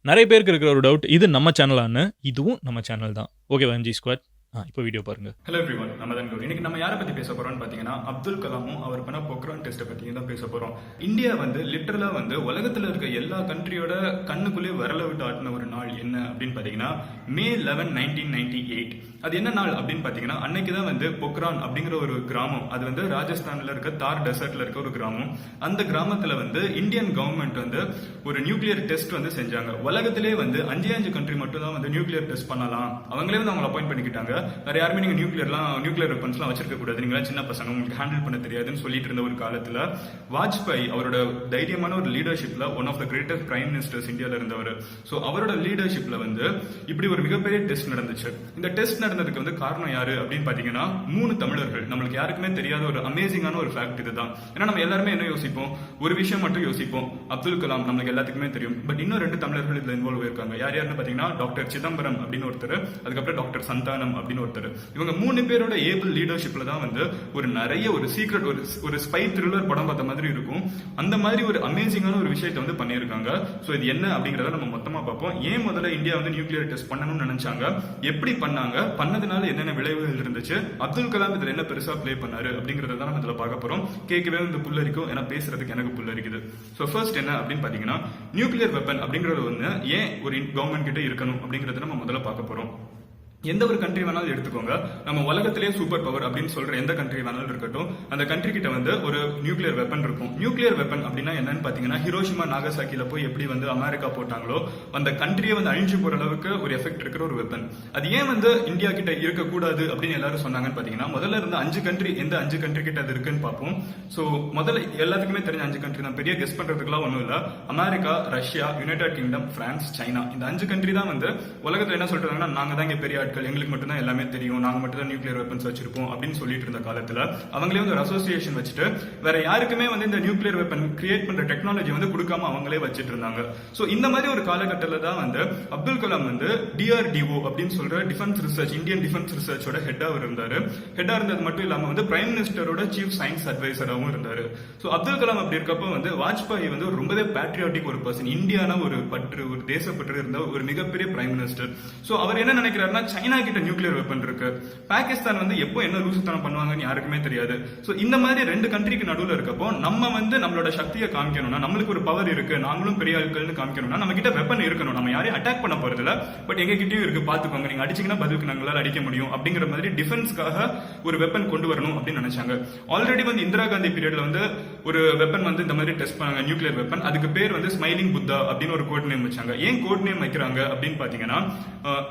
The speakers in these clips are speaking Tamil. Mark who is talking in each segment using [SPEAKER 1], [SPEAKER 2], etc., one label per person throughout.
[SPEAKER 1] நிறைய பேருக்கு இருக்கிற ஒரு டவுட், இது நம்ம சேனலான்னு. இதுவும் நம்ம சேனல் தான். ஓகேவா எம்ஜி ஸ்குவாட்? இப்போ வீடியோ பாருங்க.
[SPEAKER 2] ஹலோ எவ்ரிவன், நம்ம தான் கௌரி. இன்னைக்கு நம்ம யாரை பத்தி பேச போறோம்னு பாத்தீங்கன்னா அப்துல் கலாமும் அவர் பண்ண பொக்ரான் டெஸ்ட்டை பத்தி தான் பேச போறோம். இந்தியா வந்து லிட்டரலா வந்து உலகத்துல இருக்க எல்லா கண்ட்ரியோட கண்ணுக்குள்ளே வரல விட்டு ஆட்டின ஒரு நாள் என்ன அப்படின்னு பாத்தீங்கன்னா May 11, 1998. அது என்ன நாள் அப்படின்னு பாத்தீங்கன்னா அன்னைக்கு தான் வந்து பொக்ரான் அப்படிங்கிற ஒரு கிராமம், அது வந்து ராஜஸ்தான்ல இருக்க தார் டெசர்ட்ல இருக்க ஒரு கிராமம். அந்த கிராமத்துல வந்து இந்தியன் கவர்மெண்ட் வந்து ஒரு நியூக்ளியர் டெஸ்ட் வந்து செஞ்சாங்க. உலகத்திலே வந்து 5 கண்ட்ரி மட்டும் தான் வந்து நியூக்ளியர் டெஸ்ட் பண்ணலாம். அவங்களே வந்து அவங்க அப்பாயிண்ட் பண்ணிக்கிட்டாங்க. வேற யாருமே நீங்க நியூக்ளியர் வெப்பன்ஸ்லாம் வச்சிருக்க கூடாது, நீங்க சின்ன பசங்க, உங்களுக்கு ஹேண்டில் பண்ண தெரியாதுன்னு சொல்லிட்டு இருந்த ஒரு காலத்துல வாஜ்பாய் அவரோட தைரியமான ஒரு லீடர்ஷிப்ல one of the greatest prime ministers இந்தியால இருந்தவர். சோ அவரோட லீடர்ஷிப்ல வந்து இப்படி ஒரு மிகப்பெரிய டெஸ்ட் நடந்துச்சு. இந்த டெஸ்ட் நடந்ததுக்கு வந்து காரணம் யாரு அப்படின்னு பாத்தீங்கன்னா 3 தமிழர்கள். நம்மளுக்கு யாருக்குமே தெரியாத ஒரு அமேசிங்கான ஒரு ஃபேக்ட் இதுதான். ஏன்னா நம்ம எல்லாருமே என்ன யோசிப்போம், ஒரு விஷயம் மட்டும் யோசிப்போம், அப்துல் கலாம் நம்மளுக்கு எல்லாத்துக்குமே தெரியும். பட் இன்னும் 2 தமிழர்கள் இதுல இன்வால்வ் இருக்காங்க. யாருன்னு பாத்தீங்கன்னா டாக்டர் சிதம்பரம் அப்படின்னு ஒருத்தர், அதுக்கப்புறம் டாக்டர் சந்தானம் அப்படின்னு ஒருத்தர். இவங்க 3 பேரோட ஏபிள் லீடர்ஷிப்ல தான் வந்து ஒரு நிறைய ஒரு சீக்ரெட் ஒரு ஸ்பை த்ரில்லர் படம் பார்த்த மாதிரி இருக்கும். அந்த மாதிரி ஒரு அமேசிங்கான ஒரு விஷயத்தை வந்து பண்ணியிருக்காங்க. சோ இது என்ன அப்படிங்கறத நம்ம மொத்தமா பார்ப்போம். ஏன் முதல்ல இந்தியா வந்து நியூக்ளியர் டெஸ்ட் பண்ணணும்னு நினைச்சாங்க, எப்படி பண்ணாங்க, பண்ணதுனால என்னென்ன விளைவுகள் இருந்துச்சு, அப்துல் கலாம் இதுல என்ன பெருசா பிளே பண்ணாரு அப்படிங்கறத தான் நம்ம இதுல பார்க்க போறோம். கேட்கவே வந்து புல்லரிக்கும், ஏன்னா பேசுறதுக்கு எனக்கு புல்லரிக்குது. சோ ஃபர்ஸ்ட் என்ன அப்படின்னு பாத்தீங்கன்னா நியூக்ளியர் வெப்பன் அப்படிங்கறது ஒண்ணு ஏன் ஒரு கவர்மெண்ட் கிட்ட இருக்கணும் அப்படிங்கறத நம்ம முதல்ல பார்க்க போறோம். எந்த ஒரு கண்ட்ரி வேணாலும் எடுத்துக்கோங்க, நம்ம உலகத்திலே சூப்பர் பவர் அப்படின்னு சொல்ற எந்த கண்ட்ரி வேணாலும் இருக்கட்டும், அந்த கண்ட்ரி கிட்ட வந்து ஒரு நியூக்ளியர் வெப்பன் இருக்கும். நியூக்ளியர் வெப்பன் அப்படின்னா என்னன்னு பாத்தீங்கன்னா ஹிரோஷிமா நாகசாக்கில போய் எப்படி வந்து அமெரிக்கா போட்டாங்களோ அந்த கண்ட்ரியை வந்து அழிஞ்சு போற அளவுக்கு ஒரு எஃபெக்ட் இருக்கிற ஒரு வெப்பன். அது ஏன் வந்து இந்தியா கிட்ட இருக்கக்கூடாது அப்படின்னு எல்லாரும் சொன்னாங்கன்னு பாத்தீங்கன்னா முதல்ல இருந்த 5 கண்ட்ரி எந்த 5 கண்ட்ரி கிட்ட அது இருக்குன்னு பார்ப்போம். சோ முதல்ல எல்லாத்துக்குமே தெரிஞ்ச 5 கண்ட்ரி தான், பெரிய கெஸ் பண்றதுக்குலாம் ஒண்ணும் இல்ல. America, Russia, United kingdom, France, China. இந்த 5 கண்ட்ரி தான் வந்து உலகத்துல என்ன சொல்றாங்கன்னா நாங்க தான் இங்க பெரிய எங்களுக்கு மட்டும் தான் எல்லாமே தெரியும், நாங்க மட்டும் தான் நியூக்ளியர் வெப்பன்ஸ் வச்சிருப்போம் அப்படின்னு சொல்லிட்டு இருந்த காலத்துல அவங்களே வந்து ஒரு அசோசியேஷன் வச்சுட்டு வேற யாருக்குமே வந்து இந்த நியூக்ளியர் வெப்பன் கிரியேட் பண்ற டெக்னாலஜி வந்து கொடுக்காம அவங்களே வச்சிட்டு இருந்தாங்க. சோ இந்த மாதிரி ஒரு காலகட்டத்துல தான் வந்து அப்துல் கலாம் வந்து DRDO அப்படின்னு சொல்ற டிஃபென்ஸ் ரிசர்ச், இந்தியன் டிஃபென்ஸ் ரிசர்ச்சோட ஹெட்டா இருந்தாரு. ஹெட்டா இருந்தது மட்டும் இல்லாம வந்து பிரைம் மினிஸ்டரோட சீஃப் சயின்ஸ் அட்வைசராகவும் இருந்தாரு. சோ அப்துல் கலாம் அப்படி இருக்கப்ப வந்து வாஜ்பாய் வந்து ஒரு ரொம்பவே பேட்ரியாட்டிக் ஒரு பர்சன், இந்தியான ஒரு பற்று, ஒரு தேசப்பற்று இருந்த ஒரு மிகப்பெரிய பிரைம் மினிஸ்டர். சோ அவர் என்ன நினைக்கிறாருன்னா சைனா கிட்ட நியூக்ளியர் வெப்பன் இருக்கு, பாகிஸ்தான் வந்து எப்போ என்ன லூசுத்தனம் பண்ணுவாங்கன்னு யாருக்குமே தெரியாது. சோ இந்த மாதிரி 2 கண்ட்ரிக்கு நடுவுல இருக்கப்போ நம்ம வந்து நம்மளோட சக்தியை காமிக்கணும்னா, நம்மளுக்கு ஒரு பவர் இருக்கு, நாங்களும் பெரிய ஆட்கள்னு காமிக்கணும்னா நம்ம கிட்ட வெப்பன் இருக்கணும். நம்ம யாரையும் அட்டாக் பண்ண போறது இல்ல, பட் எங்க கிட்டயும் இருக்கு, பாத்துக்கோங்க, நீங்க அடிச்சீங்கன்னா பதிலுக்கு நாங்களால அடிக்க முடியும் அப்படிங்கிற மாதிரி டிஃபென்ஸ்க்காக ஒரு வெப்பன் கொண்டு வரணும் அப்படின்னு நினைச்சாங்க. ஆல்ரெடி வந்து இந்திரா காந்தி பீரியட்ல வந்து ஒரு வெப்பன் வந்து இந்த மாதிரி டெஸ்ட் பண்ணாங்க, நியூக்ளியர் வெப்பன். அதுக்கு பேர் வந்து ஸ்மைலிங் புத்தா அப்படின்னு ஒரு கோட் நேம் வச்சாங்க. ஏன் கோட் நேம் வைக்கிறாங்க அப்படின்னு பாத்தீங்கன்னா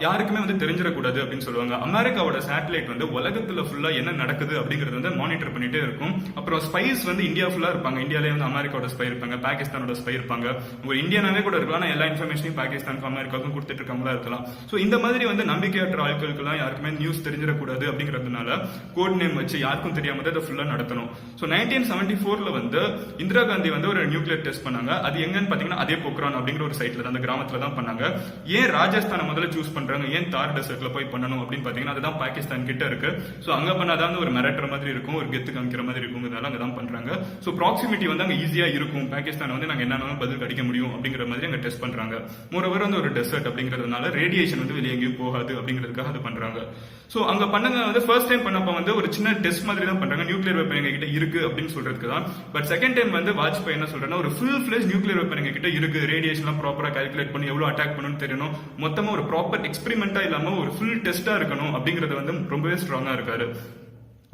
[SPEAKER 2] யாருக்குமே வந்து தெரிஞ்சிடக்கூடாது அப்படின்னு சொல்லுவாங்க. அமெரிக்காவோட சேட்டலைட் வந்து உலகத்துல ஃபுல்லா என்ன நடக்குது அப்படிங்கறது வந்து மானிட்டர் பண்ணிட்டே இருக்கும். அப்புறம் ஸ்பைஸ் வந்து இந்தியா ஃபுல்லா இருப்பாங்க. இந்தியாலே வந்து அமெரிக்காவோட ஸ்பை இருப்பாங்க, பாகிஸ்தானோட ஸ்பை இருப்பாங்க. ஒரு இந்தியானாவே கூட இருக்கலாம், எல்லா இன்ஃபர்மேஷனையும் பாகிஸ்தானுக்கும் அமெரிக்காவுக்கும் கொடுத்துட்டு இருக்காங்களா இருக்கலாம். சோ இந்த மாதிரி வந்து நம்பிக்கையற்ற ஆட்களுக்கு எல்லாம் யாருக்குமே நியூஸ் தெரிஞ்சிடக்கூடாது அப்படிங்கறதுனால கோட் நேம் வச்சு யாருக்கும் தெரியாம அதை ஃபுல்லா நடத்தணும். சோ 1974ல வந்து இந்திரா காந்தி வந்து ஒரு நியூக்ளியர் டெஸ்ட் பண்ணாங்க. அது எங்கன்னு பாத்தீங்கன்னா அதே பொக்ரான் அப்படிங்கிற ஒரு சைட்ல தான், அந்த கிராமத்துல தான் பண்ணாங்க. ஏன் ராஜஸ்தானை முதல்ல சூஸ் பண்றாங்க, ஏன் தார் டெசர்ட்ல போய் பண்ணணும் அப்படின்னு பாத்தீங்கன்னா அதுதான் பாகிஸ்தான் கிட்ட இருக்கு. சோ அங்க பண்ணாதான் ஒரு மிரட்டுற மாதிரி இருக்கும், ஒரு கெத்து காமிக்கிற மாதிரி இருக்கும், அங்கதான் பண்றாங்க. சோ ப்ராக்சிமிட்டி வந்து அங்க ஈஸியா இருக்கும், பாகிஸ்தான் வந்து நாங்க என்ன பதில் அடிக்க முடியும் அப்படிங்கிற மாதிரி அங்க டெஸ்ட் பண்றாங்க. மோரோவர் வந்து ஒரு டெசர்ட் அப்படிங்கிறதுனால ரேடியேஷன் வந்து வெளியே எங்கேயும் போகாது அப்படிங்கிறதுக்காக அது பண்றாங்க. சோ அங்க பண்ணங்க வந்து ஃபர்ஸ்ட் டைம் பண்ணப்ப வந்து ஒரு சின்ன டெஸ்ட் மாதிரி தான் பண்றாங்க, நியூக்ளியர் வெப்பன் எங்க கிட்ட இருக்கு அப்படின்னு சொல்றதுக்கு தான். பட் செகண்ட் டைம் வந்து வாஜ்பாய் என்ன சொல்றேன்னா ஒரு ஃபுல் ஃபிளெஜ் நியூக்ளியர் வெப்பன் எங்க கிட்ட இருக்கு, ரேடியேஷன் ப்ராப்பரா கால்குலேட் பண்ணி எவ்வளவு அட்டாக் பண்ணணும்னு தெரியணும், மொத்தமா ஒரு ப்ராப்பர் எக்ஸ்பெரிமெண்டா இல்லாம ஒரு ஃபுல் டெஸ்டா இருக்கணும் அப்படிங்கறது வந்து ரொம்பவே ஸ்ட்ராங்கா இருக்காரு.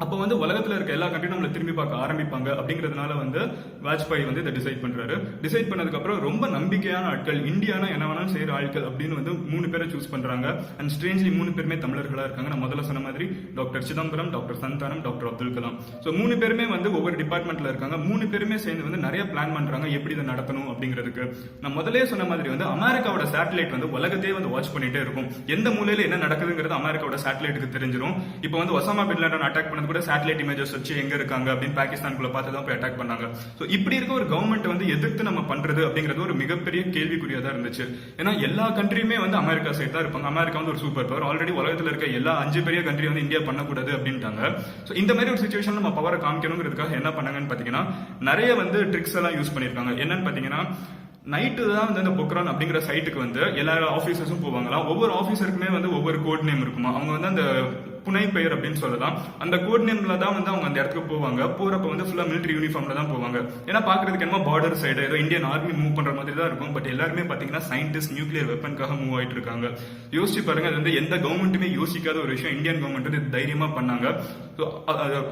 [SPEAKER 2] அப்போ வந்து உலகத்துல இருக்க எல்லா கண்ட்ரியும் நம்மளை திரும்பி பார்க்க ஆரம்பிப்பாங்க அப்படிங்கிறதுனால வந்து வாஜ்பாய் வந்து இதை டிசைட் பண்றாரு. டிசைட் பண்ணதுக்கு அப்புறம் ரொம்ப நம்பிக்கையான ஆட்கள், இந்தியானா என்ன வேணாலும் செய்யற ஆட்கள் அப்படின்னு வந்து 3 பேரை சூஸ் பண்றாங்க. அண்ட் ஸ்ட்ரேஞ்ச்லி 3 பேருமே தமிழர்களா இருக்காங்க. நான் முதல்ல சொன்ன மாதிரி doctor Chidambaram, doctor Santhanam, doctor Abdul Kalam. So 3 பேருமே வந்து ஒவ்வொரு டிபார்ட்மெண்ட்ல இருக்காங்க. 3 பேருமே சேர்ந்து வந்து நிறைய பிளான் பண்றாங்க எப்படி இதை நடத்தணும் அப்படிங்கிறதுக்கு. நான் முதலே சொன்ன மாதிரி வந்து அமெரிக்காவோட சேட்டலைட் வந்து உலகத்தையே வந்து வாட்ச் பண்ணிட்டே இருக்கும். எந்த மூலையில என்ன நடக்குதுங்கிறது அமெரிக்காவோட சேட்டலைட்டுக்கு தெரிஞ்சிடும். இப்போ வந்து ஒசாமா பின் லேடன் அட்டாக் பண்ணது கூட சேட்டலைட் இமேஜஸ் வச்சு எங்க இருக்காங்க அப்படின்னு பாகிஸ்தானுக்குள்ள பார்த்து தான் போய் அட்டாக் பண்ணாங்க. சோ இப்படி இருக்க ஒரு கவர்மெண்ட் வந்து எதிர்த்து நம்ம பண்றது அப்படிங்கிறது ஒரு மிகப்பெரிய கேள்விக்குறியா தான் இருந்துச்சு. ஏன்னா எல்லா கண்ட்ரியுமே வந்து அமெரிக்கா சைட் தான் இருப்பாங்க. அமெரிக்கா வந்து ஒரு சூப்பர் பவர், ஆல்ரெடி உலகத்துல இருக்க எல்லா 5 பெரிய கண்ட்ரி வந்து இந்தியா பண்ணக்கூடாது அப்படின்ட்டாங்க. சோ இந்த மாதிரி ஒரு சிச்சுவேஷன் நம்ம பவரை காமிக்கணுங்கிறதுக்காக என்ன பண்ணாங்கன்னு பாத்தீங்கன்னா நிறைய வந்து ட்ரிக்ஸ் எல்லாம் யூஸ் பண்ணிருக்காங்க. என்னன்னு பாத்தீங்கன்னா நைட்டு தான் வந்து அந்த பொக்ரான் அப்படிங்கிற சைட்டுக்கு வந்து எல்லா ஆஃபீஸர்ஸும் போவாங்களாம். ஒவ்வொரு ஆஃபீஸருக்குமே வந்து ஒவ்வொரு கோட் நேம் இருக்குமா. அவங்க வந்து அந்த புனை பெயர் அப்படின்னு சொல்லலாம். அந்த கோட் நேம்ல தான் வந்து அவங்க அந்த இடத்துக்கு போவாங்க. போறப்ப வந்து ஃபுல்லா மிலிட்டரி யூனிஃபார்ம்ல தான் போவாங்க. ஏன்னா பாக்குறதுக்கு என்னமோ பார்டர் சைடு ஏதோ இந்தியன் ஆர்மி மூவ் பண்ற மாதிரி தான் இருக்கும். பட் எல்லாருமே பாத்தீங்கன்னா சயின்டிஸ்ட் நியூக்ளியர் வெப்பனுக்காக மூவ் ஆயிட்டு இருக்காங்க. யோசிச்சு பாருங்க, அது வந்து எந்த கவர்மெண்ட்டுமே யோசிக்காத ஒரு விஷயம். இந்தியன் கவர்மெண்ட் வந்து தைரியமா பண்ணாங்க.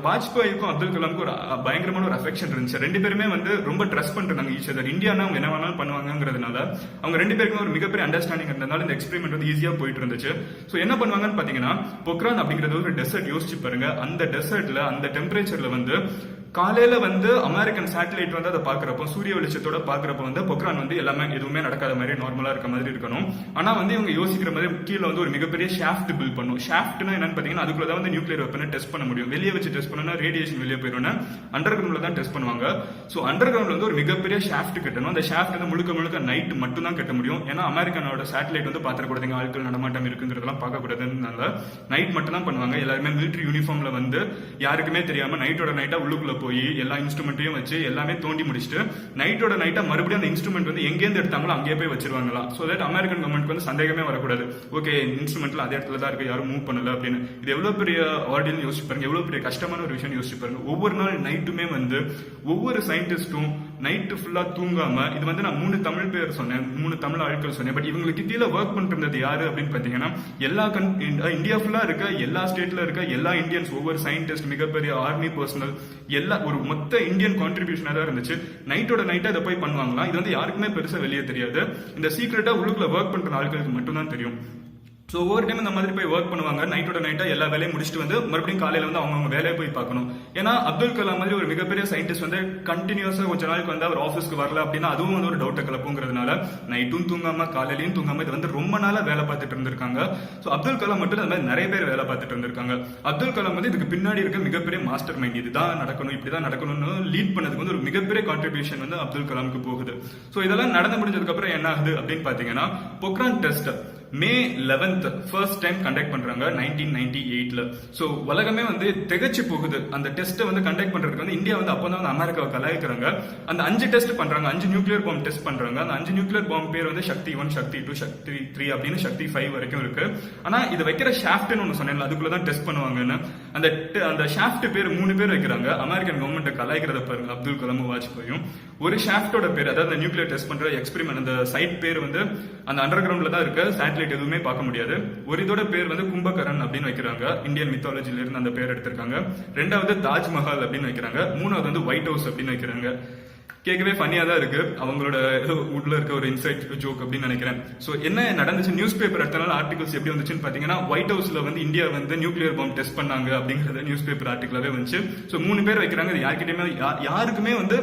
[SPEAKER 2] வாஜ்பாய்க்கும் அப்துல் கலாமுக்கும் ஒரு பயங்கரமான ஒரு அஃபெக்ஷன் இருந்துச்சு. ரெண்டு பேருமே வந்து ரொம்ப ட்ரஸ்ட் பண்றாங்க ஈச் அதர். இந்தியானா அவங்க என்ன வேணாலும் பண்ணுவாங்கிறதுனால அவங்க ரெண்டு பேருக்குமே ஒரு மிகப்பெரிய அண்டர்ஸ்டாண்டிங் இருந்ததுனால இந்த எக்ஸ்பெரிமெண்ட் வந்து ஈஸியா போயிட்டு இருந்துச்சு. சோ என்ன பண்ணுவாங்கன்னு பாத்தீங்கன்னா, பொக்ரான் அப்படிங்கிறது ஒரு டெசர்ட். யோசிச்சு பாருங்க, அந்த டெசர்ட்ல அந்த டெம்பரேச்சர்ல வந்து காலையில வந்து அமெரிக்கன் சேட்டலைட் வந்து அதை பாக்குறப்போ, சூரிய வெளிச்சத்தோட பாக்குறப்ப வந்து பொக்ரான் வந்து எல்லாமே எதுவுமே நடக்காத மாதிரி நார்மலா இருக்க மாதிரி இருக்கணும். ஆனா வந்து இவங்க யோசிக்கிற மாதிரி கீழே வந்து ஒரு மிகப்பெரிய ஷாஃப்ட் பில்ட் பண்ணும். ஷாஃப்ட்னா என்னன்னு பாத்தீங்கன்னா, அதுக்குள்ளதான் வந்து நியூக்ளியர் வெப்பனை டெஸ்ட் பண்ண முடியும். வெளியே வச்சு டெஸ்ட் பண்ணா ரேடியேஷன் வெளியே போயிடும். அண்டர் கிரவுண்ட்ல தான் டெஸ்ட் பண்ணுவாங்க. சோ அண்டர் கிரவுண்ட்ல வந்து ஒரு மிகப்பெரிய ஷாஃப்ட் கட்டணும். அந்த ஷாஃப்ட் வந்து முழுக்க முழுக்க நைட் மட்டும் தான் கட்ட முடியும். ஏன்னா அமெரிக்கனோட சேட்டலைட் வந்து பாத்திரக்கூடாதுங்க, ஆட்கள் நடமாட்டம் இருக்குங்கிறதெல்லாம் பார்க்க கூடாதுனால நைட் மட்டும் தான் பண்ணுவாங்க. எல்லாருமே மிலிட்டரி யூனிஃபார்ம்ல வந்து யாருக்குமே தெரியாம நைட்டோட நைட்டா உள்ளுக்குள்ள போய் எல்லா இன்ஸ்ட்ருமெண்ட்டையும் வச்சு எல்லாமே தோண்டி முடிச்சுட்டு நைட்டோட நைட்டா மறுபடியும் அந்த இன்ஸ்ட்ருமெண்ட் வந்து எங்கேருந்து எடுத்தாங்களோ அங்கேயே போய் வச்சிருவாங்களாம். சோ தட் அமெரிக்கன் கவர்மெண்ட் வந்து சந்தேகமே வரக்கூடாது. ஓகே, இன்ஸ்ட்ருமெண்ட்ல அதே இடத்துல தான் இருக்கு, யாரும் மூவ் பண்ணல அப்படின்னு. இது எவ்வளவு பெரிய ஆர்டினல் யோசிச்சு பாருங்க, எவ்வளவு பெரிய கஷ்டமான ஒரு விஷயம் யோசிச்சு பாருங்க. ஒவ்வொரு நாள் நைட்டுமே வந்து ஒவ்வொரு சயின்டிஸ்டும் நைட்டு ஃபுல்லா தூங்காம, இது வந்து நான் 3 தமிழ் பேர் சொன்னேன், 3 தமிழ் ஆட்கள் சொன்னேன். பட் இவங்களுக்கு கீழே ஒர்க் பண்ணிட்டு இருந்தது யாரு அப்படின்னு பாத்தீங்கன்னா, எல்லா இந்தியா ஃபுல்லா இருக்க எல்லா ஸ்டேட்ல இருக்க எல்லா இந்தியன்ஸ், ஒவ்வொரு சயின்டிஸ்ட், மிகப்பெரிய ஆர்மி பர்சனல், எல்லா ஒரு மொத்த இந்தியன் கான்ட்ரிபியூஷனா தான் இருந்துச்சு. நைட்டோட நைட்டா இதை போய் பண்ணுவாங்களாம். இது வந்து யாருக்குமே பெருசா வெளியே தெரியாது. இந்த சீக்கிரட்டா உள்ளுக்குள்ள ஒர்க் பண்ற ஆட்களுக்கு மட்டும் தான் தெரியும். ஸோ ஒவ்வொரு டைம் இந்த மாதிரி போய் ஒர்க் பண்ணுவாங்க. நைட்டோட நைட்டா எல்லா வேலையும் முடிச்சுட்டு வந்து மறுபடியும் காலையில வந்து அவங்க வேலையை போய் பார்க்கணும். ஏன்னா அப்துல் கலாம் மாதிரி ஒரு மிகப்பெரிய சயின்டிஸ்ட் வந்து கண்டினியூஸா கொஞ்ச நாளுக்கு வந்து அவர் ஆஃபீஸ்க்கு வரல அப்படின்னா அதுவும் வந்து ஒரு டவுட்டை கிளப்புங்கிறதுனால நைட்டும் தூங்காம காலையிலையும் தூங்காம இது வந்து ரொம்ப நாளா வேலை பார்த்துட்டு இருந்திருக்காங்க. ஸோ அப்துல் கலாம் மட்டும் அந்த மாதிரி நிறைய பேர் வேலை பார்த்துட்டு இருந்திருக்காங்க. அப்துல் கலாம் வந்து இதுக்கு பின்னாடி இருக்க மிகப்பெரிய மாஸ்டர் மைண்ட். இதுதான் நடக்கணும், இப்படிதான் நடக்கணும்னு லீட் பண்ணதுக்கு வந்து ஒரு மிகப்பெரிய கான்ட்ரிபியூஷன் வந்து அப்துல் கலாமுக்கு போகுது. ஸோ இதெல்லாம் நடந்து முடிஞ்சதுக்கு அப்புறம் என்ன ஆகுது அப்படின்னு பாத்தீங்கன்னா, பொக்ரான் டெஸ்ட் மே 11th ஃபர்ஸ்ட் டைம் கண்டக்ட் பண்றாங்க 1998ல. சோ உலகமே வந்து திகச்சு போகுது. அந்த டெஸ்ட் வந்து கண்டக்ட் பண்றதுக்கு வந்து இந்தியா வந்து அப்பதான் வந்து அமெரிக்காவை கலாய்க்கிறாங்க. அந்த 5 டெஸ்ட் பண்றாங்க, 5 நியூக்ளியர் பாம்பு டெஸ்ட் பண்றாங்க. அந்த 5 நியூக்ளியர் பாம்பு பேர் வந்து சக்தி 1, சக்தி 2, சக்தி 3 அப்படின்னு சக்தி 5 வரைக்கும் இருக்கு. ஆனா இது வைக்கிற ஷாஃப்ட்னு ஒன்னு சொன்னேன்ல, அதுக்குள்ளதான் டெஸ்ட் பண்ணுவாங்கன்னு. அந்த ஷாஃப்ட் பேர் 3 பேர் வைக்கிறாங்க. அமெரிக்கன் கவர்மெண்ட் கலாய்க்கிறத பாருங்க, அப்துல் கலாமும் வாஜ்பாயும். ஒரு ஷாஃப்டோட பேர், அதாவது அந்த நியூக்ளியர் டெஸ்ட் பண்ற எக்ஸ்பெரிமெண்ட், அந்த சைட் பேர் வந்து அந்த அண்டர் கிரவுண்ட்ல தான் இருக்கு, சேட்டலைட் எதுவுமே பார்க்க முடியாது. ஒரு இதோட பேர் வந்து கும்பகரன் அப்படின்னு வைக்கிறாங்க, இந்தியன் மித்தாலஜில இருந்து அந்த பேர் எடுத்திருக்காங்க. ரெண்டாவது தாஜ்மஹால் அப்படின்னு வைக்கிறாங்க. மூணாவது வந்து ஒயிட் ஹவுஸ் அப்படின்னு வைக்கிறாங்க. கேட்கவே ஃபன்னியா தான் இருக்கு. அவங்களோட உள்ள இருக்க ஒரு இன்சைட் ஜோக் அப்படின்னு நினைக்கிறேன். சோ என்ன நடந்துச்சு, நியூஸ் பேப்பர் அடுத்த நாள் ஆர்டிகல்ஸ் எப்படி வந்துச்சுன்னு பாத்தீங்கன்னா, ஒயிட் ஹவுஸ்ல வந்து இந்தியா வந்து நியூக்ளியர் பாம்பு டெஸ்ட் பண்ணாங்க அப்படிங்கறத நியூஸ் பேப்பர் ஆர்டிகலாவே வந்துச்சு. சோ 3 பேர் வைக்கிறாங்க. யாருக்குமே வந்து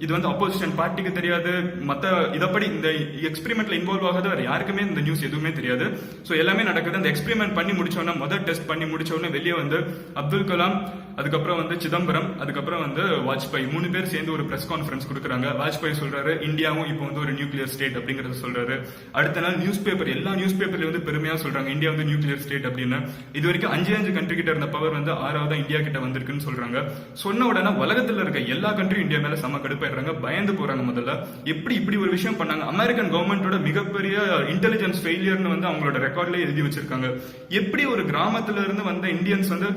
[SPEAKER 2] இது வந்து அப்போசிஷன் பார்ட்டிக்கு தெரியாது. மத்த இதப்படி இந்த எக்ஸ்பெரிமெண்ட்ல இன்வால்வ் ஆகாத வேற யாருக்குமே இந்த நியூஸ் எதுவுமே தெரியாது. சோ எல்லாமே நடக்குது. அந்த எக்ஸ்பெரிமெண்ட் பண்ணி முடிச்சோன்னா, முதல் டெஸ்ட் பண்ணி முடிச்சோன்னா வெளியே வந்து அப்துல் கலாம், அதுக்கப்புறம் வந்து சிதம்பரம், அதுக்கப்புறம் வந்து வாஜ்பாய் 3 பேர் சேர்ந்து ஒரு பிரஸ் கான்ஃபரன்ஸ் கொடுக்குறாங்க. வாஜ்பாய் சொல்றாரு இந்தியாவும் இப்போ வந்து ஒரு நியூக்ளியர் ஸ்டேட் அப்படிங்கறத சொல்றாரு. அடுத்த நாள் நியூஸ் பேப்பர், எல்லா நியூஸ் பேப்பர்ல வந்து பெருமையா சொல்றாங்க இந்தியா வந்து நியூக்ளியர் ஸ்டேட் அப்படின்னு. இது வரைக்கும் 5 கண்ட்ரி கிட்ட இருந்த பவர் வந்து 6வது இந்தியா கிட்ட வந்திருக்குன்னு சொல்றாங்க. சொன்ன உடனே உலகத்துல இருக்க எல்லா கண்ட்ரியும் இந்தியா மேல செம கடுப்பாயிடுறாங்க, பயந்து போறாங்க. முதல்ல இப்படி ஒரு விஷயம் பண்ணாங்க. அமெரிக்கன் கவர்மெண்டோட மிகப்பெரிய இன்டெலிஜென்ஸ் ஃபெயிலியர்னு வந்து அவங்களோட ரெக்கார்ட்ல எழுதி வச்சிருக்காங்க. எப்படி ஒரு கிராமத்துல இருந்து வந்த இந்தியன்ஸ் வந்து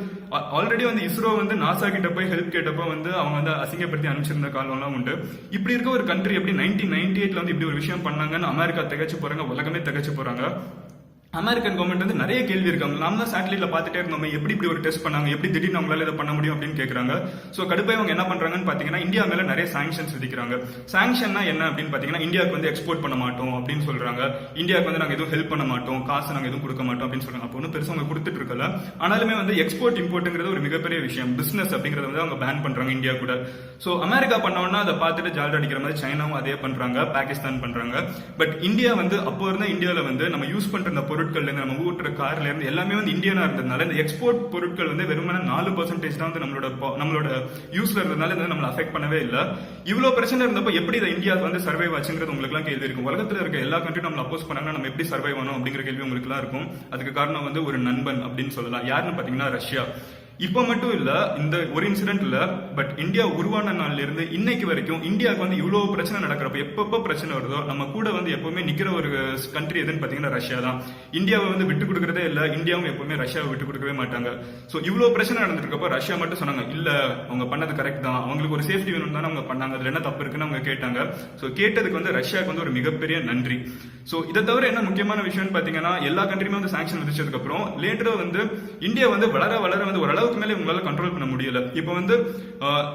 [SPEAKER 2] ஆல்ரெடி வந்து இஸ்ரோ வந்து நாசா கிட்ட போய் ஹெல்ப் கேட்டப்ப வந்து அவங்க வந்து அசிங்கப்படுத்தி அனுப்பிச்சிருந்த காலம் எல்லாம் உண்டு. இப்படி இருக்க ஒரு கண்ட்ரி எப்படி 1998ல வந்து இப்படி ஒரு விஷயம் பண்ணாங்கன்னு அமெரிக்கா திகச்சு போறாங்க, உலகமே திகச்சு போறாங்க. அமெரிக்கன் கவர்மெண்ட் வந்து நிறைய கேள்வி இருக்காங்க. நாம தான் சேட்டலைட்ல பாத்துட்டே இருந்தோம், எப்படி இப்படி ஒரு டெஸ்ட் பண்ணாங்க, எப்படி திடீர்னு அவங்களால இதை பண்ண முடியும் அப்படின்னு கேக்குறாங்க. சோ கடுப்பாய் அவங்க என்ன பண்றாங்கன்னு பாத்தீங்கன்னா, இந்தியா மேல நிறைய சாங்ஷன்ஸ் விதிக்கிறாங்க. சாங்ஷன்னா என்ன அப்படின்னு பாத்தீங்கன்னா, இந்தியாவுக்கு வந்து எக்ஸ்போர்ட் பண்ண மாட்டோம் அப்படின்னு சொல்றாங்க. இந்தியாவுக்கு வந்து நாங்க எதுவும் ஹெல்ப் பண்ண மாட்டோம், காசு நாங்க எதுவும் கொடுக்க மாட்டோம் அப்படின்னு சொல்றாங்க. அப்போ ஒன்னும் பெருசா அவங்க கொடுத்துட்டு இருக்கல. ஆனாலுமே வந்து எக்ஸ்போர்ட் இம்போர்ட்ங்கிறது ஒரு மிகப்பெரிய விஷயம். பிசினஸ் அப்படிங்கறத வந்து அவங்க பேன் பண்றாங்க இந்தியா கூட. சோ அமெரிக்கா பண்ணோம்னா அதை பார்த்துட்டு ஜால்ரா அடிக்கிற மாதிரி சைனாவும் அதே பண்றாங்க, பாகிஸ்தான் பண்றாங்க. பட் இந்தியா வந்து அப்போ இருந்த இந்தியாவில வந்து நம்ம யூஸ் பண்ற இந்த பொருட்கள்ல இருந்து, நம்ம ஊட்டுற கார்ல இருந்து எல்லாமே வந்து இந்தியனா இருந்ததுனால இந்த எக்ஸ்போர்ட் பொருட்கள் வந்து வெறுமனே 4% தான் வந்து நம்மளோட யூஸ்ல இருந்ததுனால நம்மள அஃபெக்ட் பண்ணவே இல்ல. இவ்வளவு பிரச்சனை இருந்தப்ப எப்படி இந்த இந்தியா வந்து சர்வைவ் ஆச்சுங்கிறது உங்களுக்கு எல்லாம் கேள்வி இருக்கும். உலகத்துல இருக்க எல்லா கண்ட்ரியும் நம்மள அப்போஸ் பண்ணாங்கன்னா நம்ம எப்படி சர்வைவ் ஆனோம் அப்படிங்கிற கேள்வி உங்களுக்கு எல்லாம் இருக்கும். அதுக்கு காரணம் வந்து ஒரு நண்பன் அப்படின்னு சொல்லலாம். யாருன்னு பாத்தீங்கன்னா ரஷ்யா. இப்போ மட்டும் இல்ல இந்த ஒரு இன்சிடென்ட் இல்ல, பட் இந்தியா உருவான நாள்ல இருந்து இன்னைக்கு வரைக்கும் இந்தியாவுக்கு வந்து இவ்வளவு பிரச்சனை நடக்கிறப்ப எப்பப்ப பிரச்சனை வருதோ நம்ம கூட வந்து எப்பவுமே நிக்கிற ஒரு கண்ட்ரி எதுன்னு பாத்தீங்கன்னா ரஷ்யா தான். இந்தியாவை வந்து விட்டு கொடுக்கறதே இல்ல, இந்தியாவும் எப்பவுமே ரஷ்யாவை விட்டு கொடுக்கவே மாட்டாங்க. சோ இவ்வளவு பிரச்சனை நடந்துட்டு இருக்கப்ப ரஷ்யா மட்டும் சொன்னாங்க இல்ல அவங்க பண்ணது கரெக்ட் தான், அவங்களுக்கு ஒரு சேஃப்டி வேணும் தானே அவங்க பண்ணாங்க, அதுல என்ன தப்பு இருக்குன்னு அவங்க கேட்டாங்க. சோ கேட்டதுக்கு வந்து ரஷ்யாவுக்கு வந்து ஒரு மிகப்பெரிய நன்றி. சோ இதை தவிர என்ன முக்கியமான விஷயம்னு பாத்தீங்கன்னா எல்லா கண்ட்ரியுமே வந்து சாங்ஷன் விதிச்சதுக்கு அப்புறம் லேட்டரா வந்து இந்தியா வந்து வளர வளர வந்து ஓரளவுக்கு மேலே உங்களால கண்ட்ரோல் பண்ண முடியல. இப்போ வந்து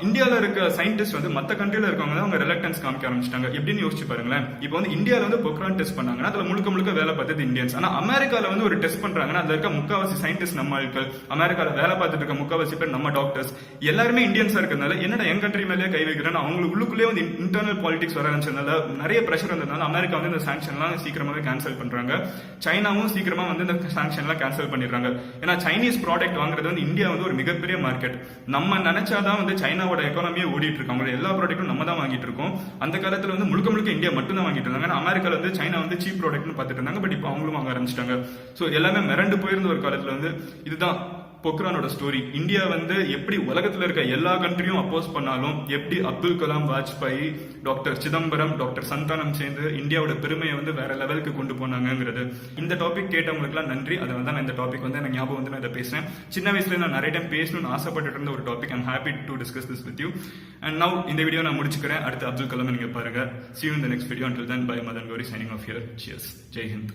[SPEAKER 2] இந்தியால இருக்க சயின்டிஸ்ட் வந்து மத்த கண்ட்ரில இருக்கவங்க அவங்க ரிலக்டன்ஸ் காமிக்க ஆரம்பிச்சிட்டாங்க. எப்படின்னு யோசிச்சு பாருங்களேன். இப்போ வந்து இந்தியால வந்து பொக்ரான் டெஸ்ட் பண்ணாங்கன்னா அதுல முழுக்க முழுக்க வேலை பார்த்தது இந்தியன்ஸ். ஆனா அமெரிக்கால வந்து ஒரு டெஸ்ட் பண்றாங்கன்னா அதுல இருக்க முக்காவாசி சயின்டிஸ்ட் நம்ம ஆட்கள், அமெரிக்கால வேலை பார்த்துட்டு இருக்க முக்காவாசி பேர் நம்ம டாக்டர்ஸ் எல்லாருமே இந்தியன்ஸா இருக்கிறதுனால என்னடா என் கண்ட்ரி மேலேயே கை வைக்கிறேன்னு அவங்களுக்கு உள்ளுக்குள்ளே வந்து இன்டர்னல் பாலிடிக்ஸ் வர ஆரம்பிச்சதுனால நிறைய பிரஷர் வந்ததுனால அமெரிக்கா வந்து இந்த சாங்ஷன்லாம் சீக்கிரமாவே கேன்சல் பண்றாங்க. சைனாவும் சீக்கிரமா வந்து இந்த சாங்ஷன்லாம் கேன்சல் பண்ணிடுறாங்க. ஏன்னா சைனீஸ் ப்ராடக்ட் வாங்குறது வந்து இந்தியா வந்து ஒரு மிகப்பெரிய மார்க்கெட். நம்ம நினைச்சாதான் வந்து சைனாவோட எக்கானமியே ஓடிட்டு இருக்காங்க. எல்லா ப்ராடக்ட்டும் நம்ம தான் வாங்கிட்டு இருக்கோம். அந்த காலத்துல வந்து முழுக்க முழுக்க இந்தியா மட்டும் தான் வாங்கிட்டு இருந்தாங்க. அமெரிக்கால வந்து சைனா வந்து சீப் ப்ராடக்ட்னு பார்த்துட்டு இருந்தாங்க. பட் இப்போ அவங்களும் வாங்க ஆரம்பிச்சிட்டாங்க. சோ எல்லாமே மிரண்டு போயிருந்த ஒரு காலத்துல வந்து இதுதான் பொக்ரானோட ஸ்டோரி. இந்தியா வந்து எப்படி உலகத்துல இருக்க எல்லா கண்ட்ரியும் அப்போஸ் பண்ணாலும் எப்படி அப்துல் கலாம், வாஜ்பாய், டாக்டர் சிதம்பரம், டாக்டர் சந்தானம் சேர்ந்து இந்தியாவோட பெருமையை வந்து வேற லெவலுக்கு கொண்டு போனாங்கிறது. இந்த டாபிக் கேட்டவங்களுக்குலாம் நன்றி. அதை வந்து நான் இந்த டாபிக் வந்து எனக்கு ஞாபகம் வந்து நான் இதை பேசுறேன். சின்ன வயசுல நான் நிறைய டைம் பேசணும்னு ஆசைப்பட்டு இருந்த ஒரு topic. I'm happy to discuss this with you. And now இந்த வீடியோ நான் முடிச்சுக்கிறேன். அடுத்து அப்துல் கலாம் நீங்க பாருங்க. See you in the next video. Until then, bye. Madan Gauri signing off here. Cheers. Jai Hind.